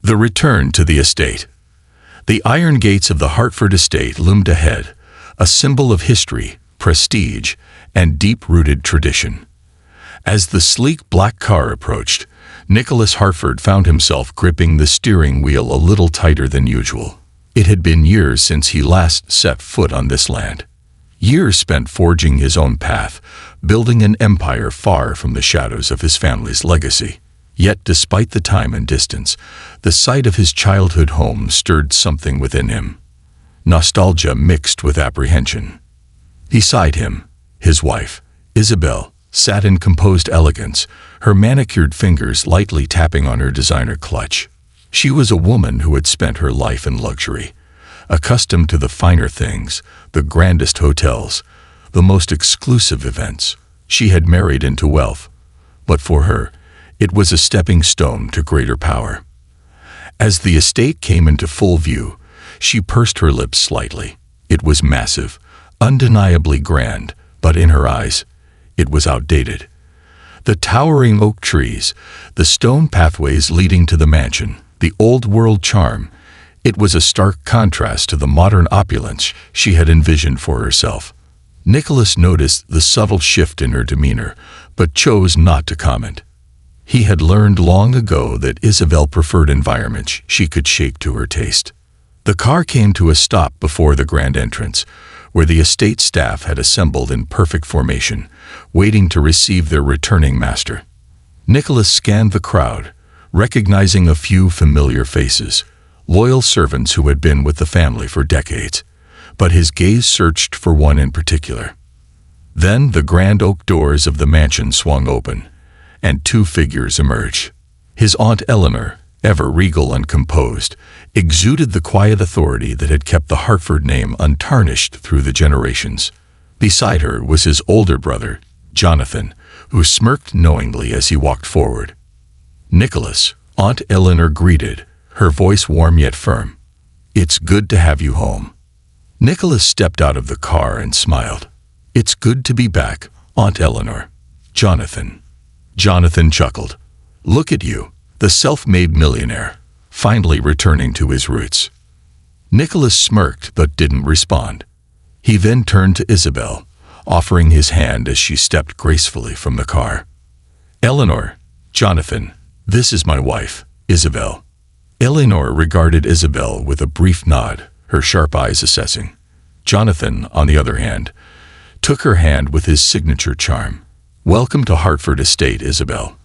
The return to the estate. The iron gates of the Hartford estate loomed ahead, a symbol of history, prestige, and deep-rooted tradition. As the sleek black car approached, Nicholas Hartford found himself gripping the steering wheel a little tighter than usual. It had been years since he last set foot on this land. Years spent forging his own path, building an empire far from the shadows of his family's legacy. Yet, despite the time and distance, the sight of his childhood home stirred something within him. Nostalgia mixed with apprehension. Beside him, his wife, Isabel, sat in composed elegance, her manicured fingers lightly tapping on her designer clutch. She was a woman who had spent her life in luxury, accustomed to the finer things, the grandest hotels, the most exclusive events. She had married into wealth, but for her, it was a stepping stone to greater power. As the estate came into full view, she pursed her lips slightly. It was massive, undeniably grand, but in her eyes, it was outdated. The towering oak trees, the stone pathways leading to the mansion, the old-world charm, it was a stark contrast to the modern opulence she had envisioned for herself. Nicholas noticed the subtle shift in her demeanor, but chose not to comment. He had learned long ago that Isabel preferred environments she could shape to her taste. The car came to a stop before the grand entrance, where the estate staff had assembled in perfect formation, waiting to receive their returning master. Nicholas scanned the crowd, recognizing a few familiar faces, loyal servants who had been with the family for decades, but his gaze searched for one in particular. Then the grand oak doors of the mansion swung open, and two figures emerged. His Aunt Eleanor, ever regal and composed, exuded the quiet authority that had kept the Hartford name untarnished through the generations. Beside her was his older brother, Jonathan, who smirked knowingly as he walked forward. Nicholas, Aunt Eleanor greeted, her voice warm yet firm. "It's good to have you home." Nicholas stepped out of the car and smiled. "It's good to be back, Aunt Eleanor." Jonathan chuckled. "Look at you, the self-made millionaire, finally returning to his roots." Nicholas smirked but didn't respond. He then turned to Isabel, offering his hand as she stepped gracefully from the car. "Eleanor, Jonathan, this is my wife, Isabel." Eleanor regarded Isabel with a brief nod, her sharp eyes assessing. Jonathan, on the other hand, took her hand with his signature charm. "Welcome to Hartford Estate, Isabel.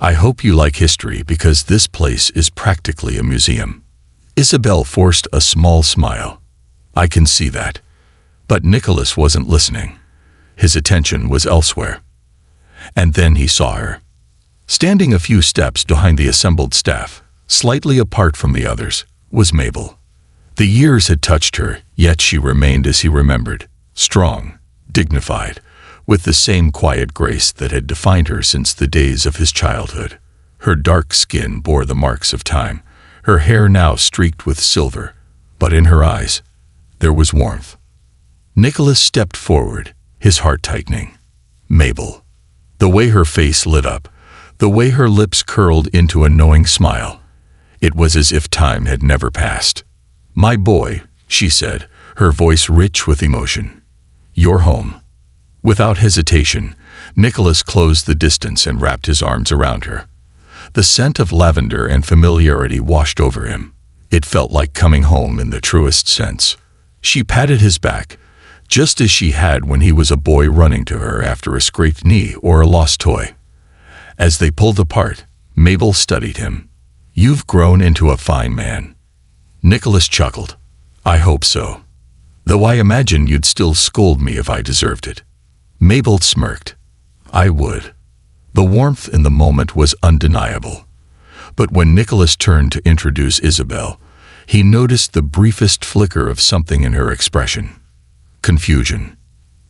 I hope you like history because this place is practically a museum." Isabel forced a small smile. "I can see that." But Nicholas wasn't listening. His attention was elsewhere. And then he saw her. Standing a few steps behind the assembled staff, slightly apart from the others, was Mabel. The years had touched her, yet she remained as he remembered, strong, dignified, with the same quiet grace that had defined her since the days of his childhood. Her dark skin bore the marks of time, her hair now streaked with silver, but in her eyes, there was warmth. Nicholas stepped forward, his heart tightening. Mabel. The way her face lit up, the way her lips curled into a knowing smile. It was as if time had never passed. "My boy," she said, her voice rich with emotion. "You're home." Without hesitation, Nicholas closed the distance and wrapped his arms around her. The scent of lavender and familiarity washed over him. It felt like coming home in the truest sense. She patted his back, just as she had when he was a boy running to her after a scraped knee or a lost toy. As they pulled apart, Mabel studied him. "You've grown into a fine man." Nicholas chuckled. "I hope so. Though I imagine you'd still scold me if I deserved it." Mabel smirked. "I would." The warmth in the moment was undeniable. But when Nicholas turned to introduce Isabel, he noticed the briefest flicker of something in her expression. Confusion.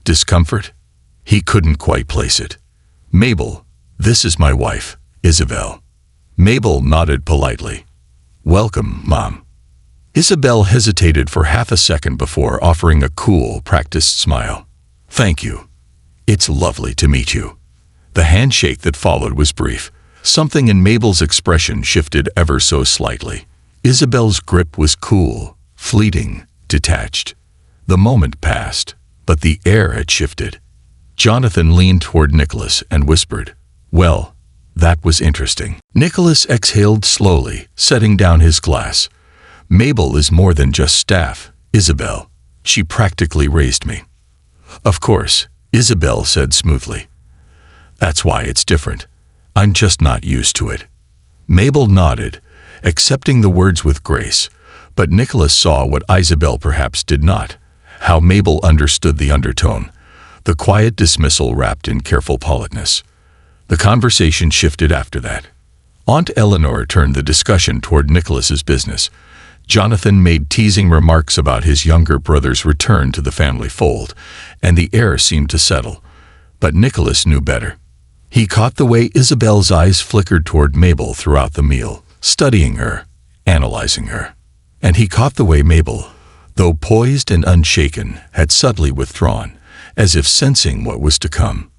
Discomfort? He couldn't quite place it. "Mabel, this is my wife, Isabel." Mabel nodded politely. "Welcome, Mom." Isabel hesitated for half a second before offering a cool, practiced smile. "Thank you. It's lovely to meet you." The handshake that followed was brief, Something in Mabel's expression shifted ever so slightly. Isabel's grip was cool, fleeting, detached. The moment passed, but the air had shifted. Jonathan leaned toward Nicholas and whispered, "Well, that was interesting." Nicholas exhaled slowly, setting down his glass. "Mabel is more than just staff, Isabel. She practically raised me." "Of course," Isabel said smoothly. "That's why it's different. I'm just not used to it." Mabel nodded, accepting the words with grace, but Nicholas saw what Isabel perhaps did not, how Mabel understood the undertone, the quiet dismissal wrapped in careful politeness. The conversation shifted after that. Aunt Eleanor turned the discussion toward Nicholas's business. Jonathan made teasing remarks about his younger brother's return to the family fold, and the air seemed to settle. But Nicholas knew better. He caught the way Isabel's eyes flickered toward Mabel throughout the meal, studying her, analyzing her. And he caught the way Mabel, though poised and unshaken, had subtly withdrawn, as if sensing what was to come.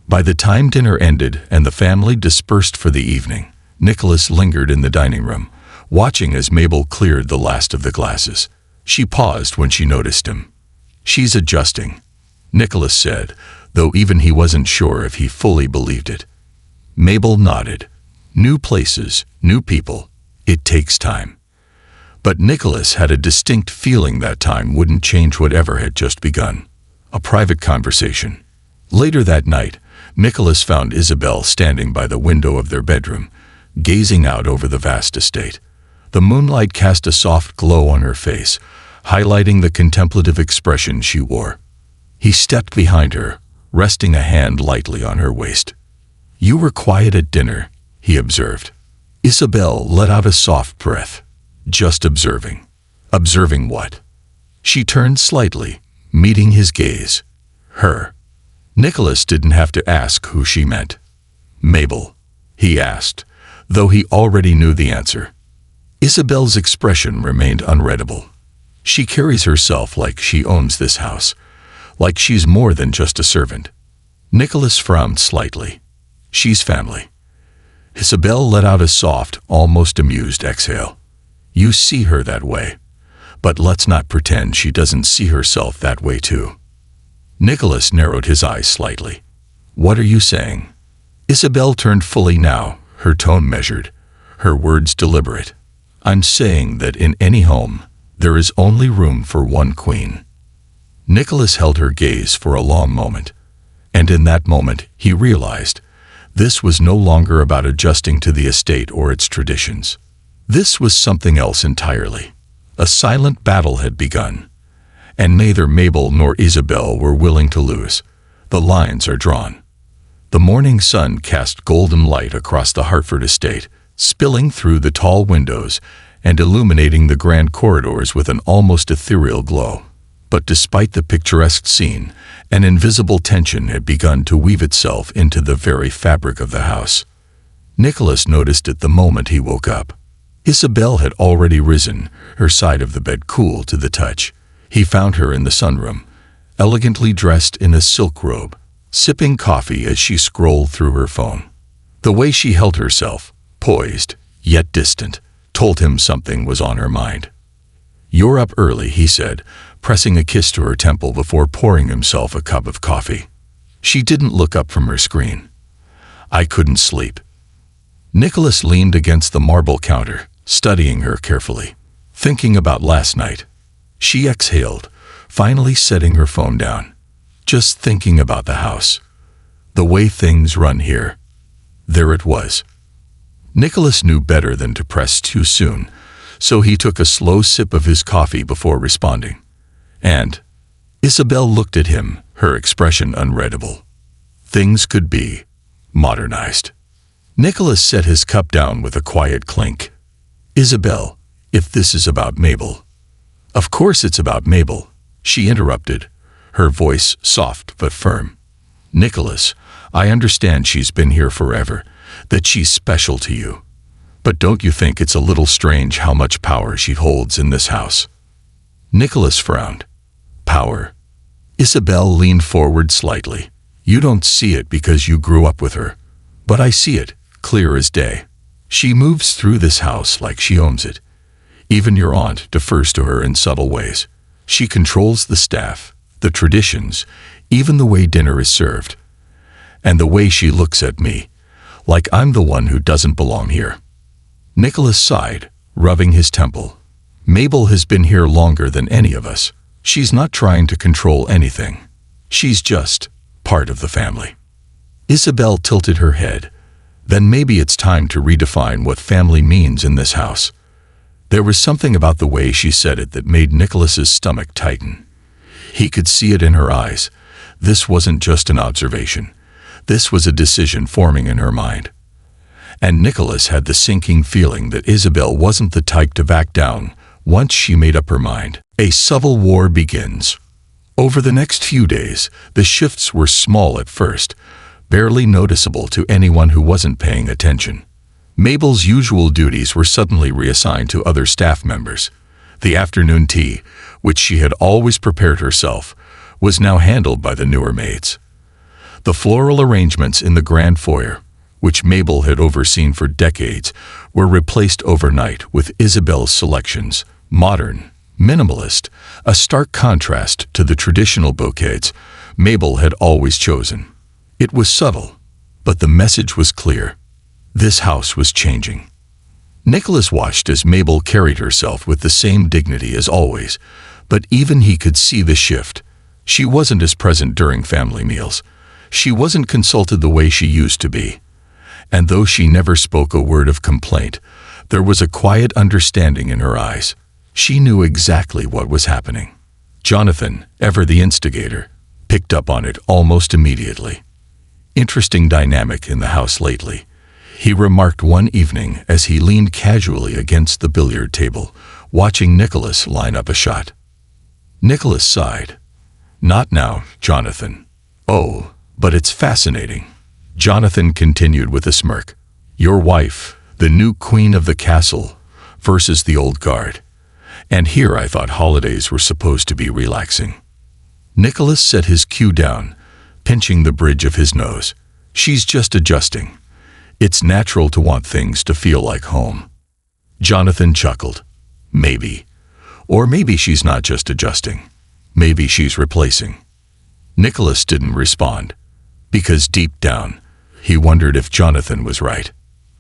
By the time dinner ended and the family dispersed for the evening, Nicholas lingered in the dining room, watching as Mabel cleared the last of the glasses. She paused when she noticed him. "She's adjusting," Nicholas said, though even he wasn't sure if he fully believed it. Mabel nodded. New places, new people. It takes time. But Nicholas had a distinct feeling that time wouldn't change whatever had just begun. A private conversation. Later that night, Nicholas found Isabel standing by the window of their bedroom, gazing out over the vast estate. The moonlight cast a soft glow on her face, highlighting the contemplative expression she wore. He stepped behind her, resting a hand lightly on her waist. "You were quiet at dinner," he observed. Isabel let out a soft breath. "Just observing." "Observing what?" She turned slightly, meeting his gaze. Her. Nicholas didn't have to ask who she meant. "Mabel," he asked, though he already knew the answer. Isabel's expression remained unreadable. "She carries herself like she owns this house, like she's more than just a servant." Nicholas frowned slightly. "She's family." Isabel let out a soft, almost amused exhale. "You see her that way. But let's not pretend she doesn't see herself that way too." Nicholas narrowed his eyes slightly. "What are you saying?" Isabel turned fully now, her tone measured, her words deliberate. "I'm saying that in any home, there is only room for one queen." Nicholas held her gaze for a long moment, and in that moment he realized this was no longer about adjusting to the estate or its traditions. This was something else entirely. A silent battle had begun, and neither Mabel nor Isabel were willing to lose. The lines are drawn. The morning sun cast golden light across the Hartford estate, spilling through the tall windows and illuminating the grand corridors with an almost ethereal glow. But despite the picturesque scene, an invisible tension had begun to weave itself into the very fabric of the house. Nicholas noticed it the moment he woke up. Isabel had already risen, her side of the bed cool to the touch. He found her in the sunroom, elegantly dressed in a silk robe, sipping coffee as she scrolled through her phone. The way she held herself, poised, yet distant, told him something was on her mind. "You're up early," he said, pressing a kiss to her temple before pouring himself a cup of coffee. She didn't look up from her screen. "I couldn't sleep." Nicholas leaned against the marble counter, studying her carefully, thinking about last night. She exhaled, finally setting her phone down. "Just thinking about the house. The way things run here." There it was. Nicholas knew better than to press too soon, so he took a slow sip of his coffee before responding. "And?" Isabel looked at him, her expression unreadable. "Things could be modernized." Nicholas set his cup down with a quiet clink. "Isabel, if this is about Mabel." "Of course it's about Mabel," she interrupted, her voice soft but firm. "Nicholas, I understand she's been here forever, that she's special to you. But don't you think it's a little strange how much power she holds in this house?" Nicholas frowned. "Power?" Isabel leaned forward slightly. "You don't see it because you grew up with her. But I see it, clear as day. She moves through this house like she owns it. Even your aunt defers to her in subtle ways. She controls the staff, the traditions, even the way dinner is served. And the way she looks at me, like I'm the one who doesn't belong here. Nicholas sighed, rubbing his temple. Mabel has been here longer than any of us. She's not trying to control anything. She's just part of the family. Isabel tilted her head. Then maybe it's time to redefine what family means in this house. There was something about the way she said it that made Nicholas's stomach tighten. He could see it in her eyes. This wasn't just an observation. This was a decision forming in her mind. And Nicholas had the sinking feeling that Isabel wasn't the type to back down once she made up her mind. A civil war begins. Over the next few days, the shifts were small at first, barely noticeable to anyone who wasn't paying attention. Mabel's usual duties were suddenly reassigned to other staff members. The afternoon tea, which she had always prepared herself, was now handled by the newer maids. The floral arrangements in the grand foyer, which Mabel had overseen for decades, were replaced overnight with Isabel's selections, modern, minimalist, a stark contrast to the traditional bouquets Mabel had always chosen. It was subtle, but the message was clear. This house was changing. Nicholas watched as Mabel carried herself with the same dignity as always, but even he could see the shift. She wasn't as present during family meals. She wasn't consulted the way she used to be. And though she never spoke a word of complaint, there was a quiet understanding in her eyes. She knew exactly what was happening. Jonathan, ever the instigator, picked up on it almost immediately. Interesting dynamic in the house lately, he remarked one evening as he leaned casually against the billiard table, watching Nicholas line up a shot. Nicholas sighed. Not now, Jonathan. Oh, but it's fascinating. Jonathan continued with a smirk. Your wife, the new queen of the castle, versus the old guard. And here I thought holidays were supposed to be relaxing. Nicholas set his cue down, pinching the bridge of his nose. She's just adjusting. It's natural to want things to feel like home. Jonathan chuckled. Maybe. Or maybe she's not just adjusting. Maybe she's replacing. Nicholas didn't respond, because deep down, he wondered if Jonathan was right.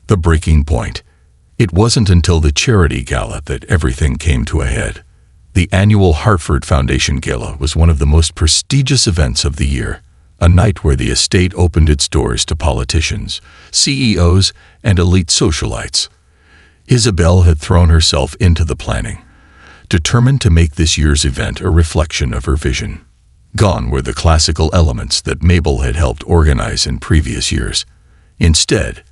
The breaking point. It wasn't until the charity gala that everything came to a head. The annual Hartford Foundation Gala was one of the most prestigious events of the year, a night where the estate opened its doors to politicians, CEOs, and elite socialites. Isabel had thrown herself into the planning, determined to make this year's event a reflection of her vision. Gone were the classical elements that Mabel had helped organize in previous years. Instead,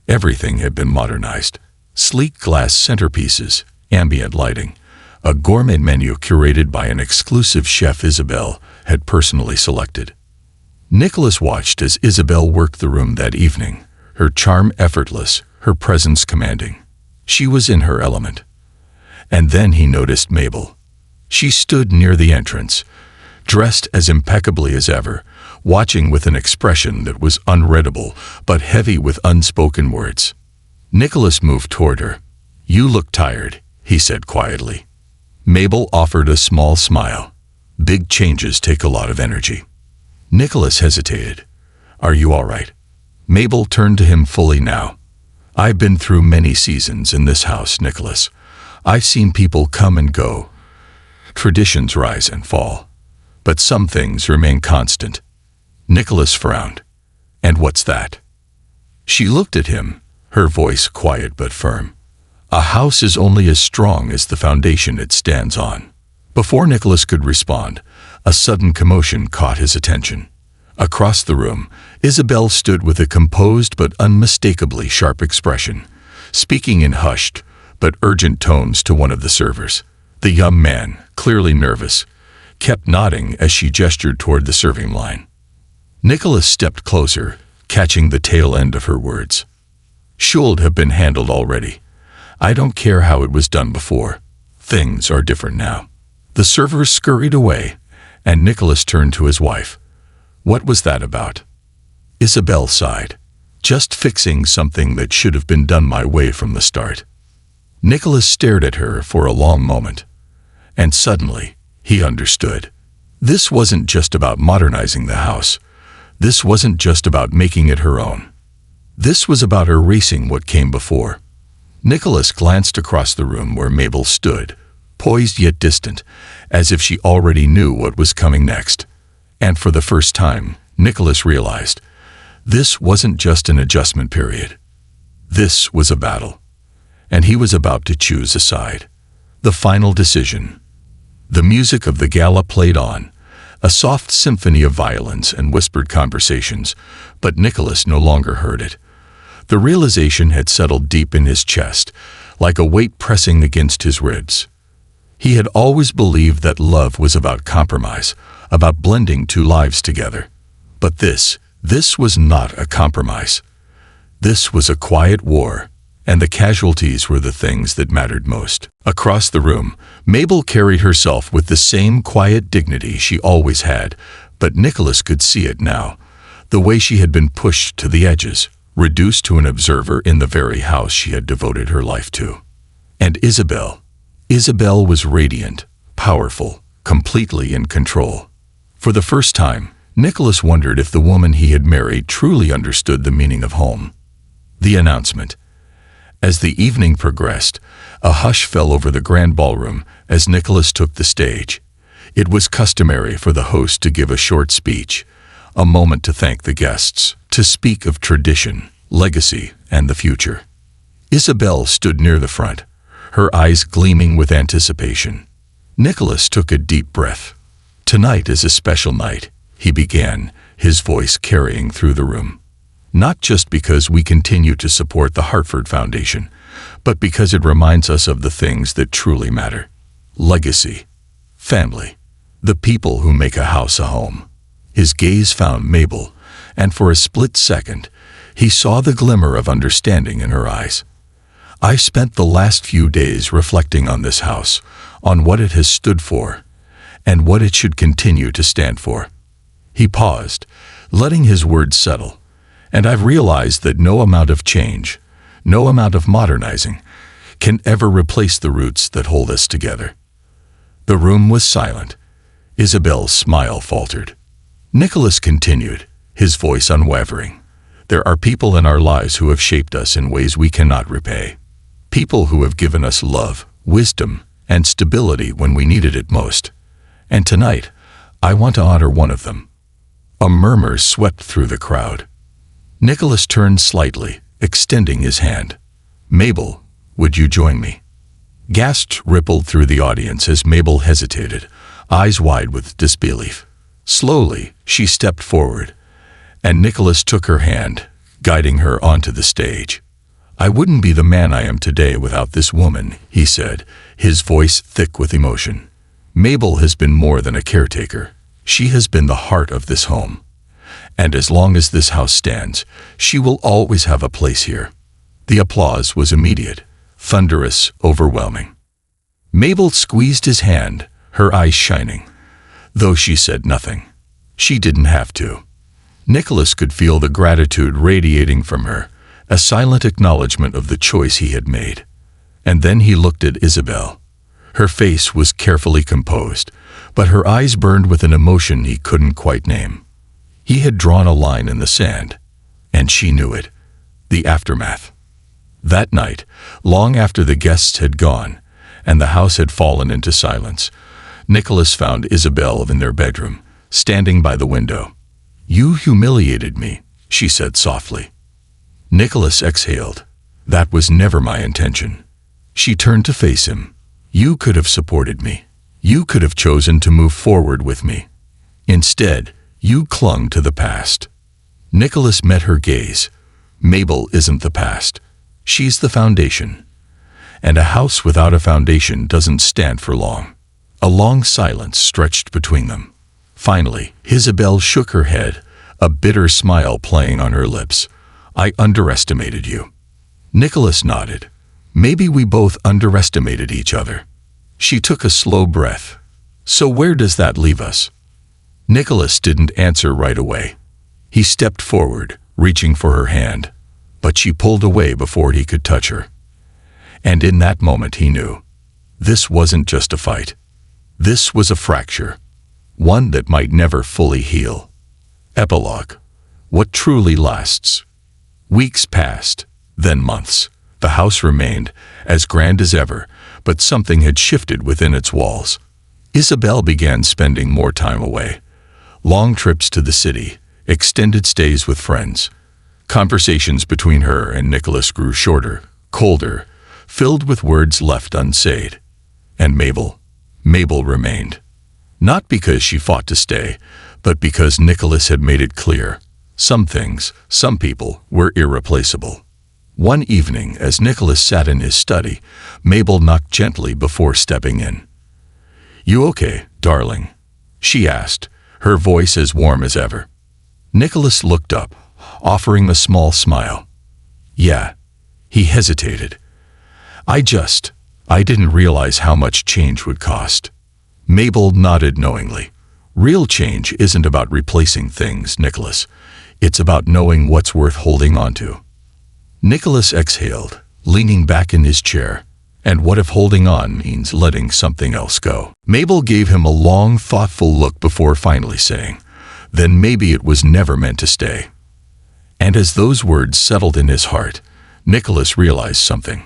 everything had been modernized. Sleek glass centerpieces, ambient lighting, a gourmet menu curated by an exclusive chef Isabel had personally selected. Nicholas watched as Isabel worked the room that evening, her charm effortless, her presence commanding. She was in her element. And then he noticed Mabel. She stood near the entrance, dressed as impeccably as ever, watching with an expression that was unreadable but heavy with unspoken words. Nicholas moved toward her. You look tired, he said quietly. Mabel offered a small smile. Big changes take a lot of energy. Nicholas hesitated. Are you all right? Mabel turned to him fully now. I've been through many seasons in this house, Nicholas. I've seen people come and go. Traditions rise and fall. But some things remain constant. Nicholas frowned. And what's that? She looked at him, her voice quiet but firm. A house is only as strong as the foundation it stands on. Before Nicholas could respond, a sudden commotion caught his attention. Across the room, Isabel stood with a composed but unmistakably sharp expression, speaking in hushed but urgent tones to one of the servers. The young man, clearly nervous, kept nodding as she gestured toward the serving line. Nicholas stepped closer, catching the tail end of her words. Should have been handled already. I don't care how it was done before. Things are different now. The servers scurried away, and Nicholas turned to his wife. What was that about? Isabel sighed. just fixing something that should have been done my way from the start. Nicholas stared at her for a long moment, and suddenly he understood. This wasn't just about modernizing the house. This wasn't just about making it her own. This was about erasing what came before. Nicholas glanced across the room where Mabel stood, poised yet distant, as if she already knew what was coming next. And for the first time, Nicholas realized this wasn't just an adjustment period. This was a battle, and he was about to choose a side. The final decision. The music of the gala played on, a soft symphony of violins and whispered conversations, but Nicholas no longer heard it. The realization had settled deep in his chest, like a weight pressing against his ribs. He had always believed that love was about compromise, about blending two lives together. But this was not a compromise. This was a quiet war, and the casualties were the things that mattered most. Across the room, Mabel carried herself with the same quiet dignity she always had, but Nicholas could see it now, the way she had been pushed to the edges, reduced to an observer in the very house she had devoted her life to. And Isabel was radiant, powerful, completely in control. For the first time, Nicholas wondered if the woman he had married truly understood the meaning of home. The announcement. As the evening progressed, a hush fell over the grand ballroom as Nicholas took the stage. It was customary for the host to give a short speech, a moment to thank the guests, to speak of tradition, legacy, and the future. Isabel stood near the front, her eyes gleaming with anticipation. Nicholas took a deep breath. "Tonight is a special night," he began, his voice carrying through the room. "Not just because we continue to support the Hartford Foundation, but because it reminds us of the things that truly matter. Legacy, family, the people who make a house a home." His gaze found Mabel, and for a split second, he saw the glimmer of understanding in her eyes. "I've spent the last few days reflecting on this house, on what it has stood for, and what it should continue to stand for." He paused, letting his words settle. "And I've realized that no amount of change, no amount of modernizing, can ever replace the roots that hold us together." The room was silent. Isabel's smile faltered. Nicholas continued, his voice unwavering. "There are people in our lives who have shaped us in ways we cannot repay. People who have given us love, wisdom, and stability when we needed it most. And tonight, I want to honor one of them." A murmur swept through the crowd. Nicholas turned slightly, extending his hand. "Mabel, would you join me?" Gasps rippled through the audience as Mabel hesitated, eyes wide with disbelief. Slowly, she stepped forward, and Nicholas took her hand, guiding her onto the stage. "I wouldn't be the man I am today without this woman," he said, his voice thick with emotion. "Mabel has been more than a caretaker. She has been the heart of this home. And as long as this house stands, she will always have a place here." The applause was immediate, thunderous, overwhelming. Mabel squeezed his hand, her eyes shining. Though she said nothing. She didn't have to. Nicholas could feel the gratitude radiating from her, a silent acknowledgement of the choice he had made. And then he looked at Isabel. Her face was carefully composed, but her eyes burned with an emotion he couldn't quite name. He had drawn a line in the sand, and she knew it. The aftermath. That night, long after the guests had gone, and the house had fallen into silence, Nicholas found Isabel in their bedroom, standing by the window. "You humiliated me," she said softly. Nicholas exhaled. "That was never my intention." She turned to face him. "You could have supported me. You could have chosen to move forward with me. Instead, you clung to the past." Nicholas met her gaze. "Mabel isn't the past. She's the foundation. And a house without a foundation doesn't stand for long." A long silence stretched between them. Finally, Isabel shook her head, a bitter smile playing on her lips. "I underestimated you." Nicholas nodded. "Maybe we both underestimated each other." She took a slow breath. "So where does that leave us?" Nicholas didn't answer right away. He stepped forward, reaching for her hand. but she pulled away before he could touch her. And in that moment he knew. This wasn't just a fight. This was a fracture, one that might never fully heal. Epilogue. What truly lasts? Weeks passed, then months. The house remained as grand as ever, but something had shifted within its walls. Isabel began spending more time away. Long trips to the city, extended stays with friends. Conversations between her and Nicholas grew shorter, colder, filled with words left unsaid. And Mabel remained. Not because she fought to stay, but because Nicholas had made it clear. Some things, some people, were irreplaceable. One evening, as Nicholas sat in his study, Mabel knocked gently before stepping in. "You okay, darling?" she asked, her voice as warm as ever. Nicholas looked up, offering a small smile. "Yeah." He hesitated. I didn't realize how much change would cost." Mabel nodded knowingly. "Real change isn't about replacing things, Nicholas. It's about knowing what's worth holding on to." Nicholas exhaled, leaning back in his chair. And what if holding on means letting something else go? Mabel gave him a long, thoughtful look before finally saying, "Then maybe it was never meant to stay." And as those words settled in his heart, Nicholas realized something.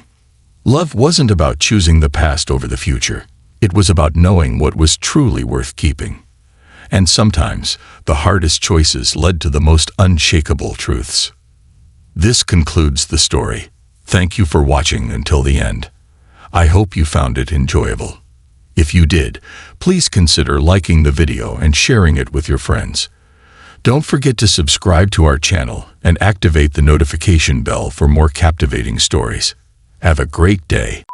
Love wasn't about choosing the past over the future. It was about knowing what was truly worth keeping. And sometimes, the hardest choices led to the most unshakable truths. This concludes the story. Thank you for watching until the end. I hope you found it enjoyable. If you did, please consider liking the video and sharing it with your friends. Don't forget to subscribe to our channel and activate the notification bell for more captivating stories. Have a great day.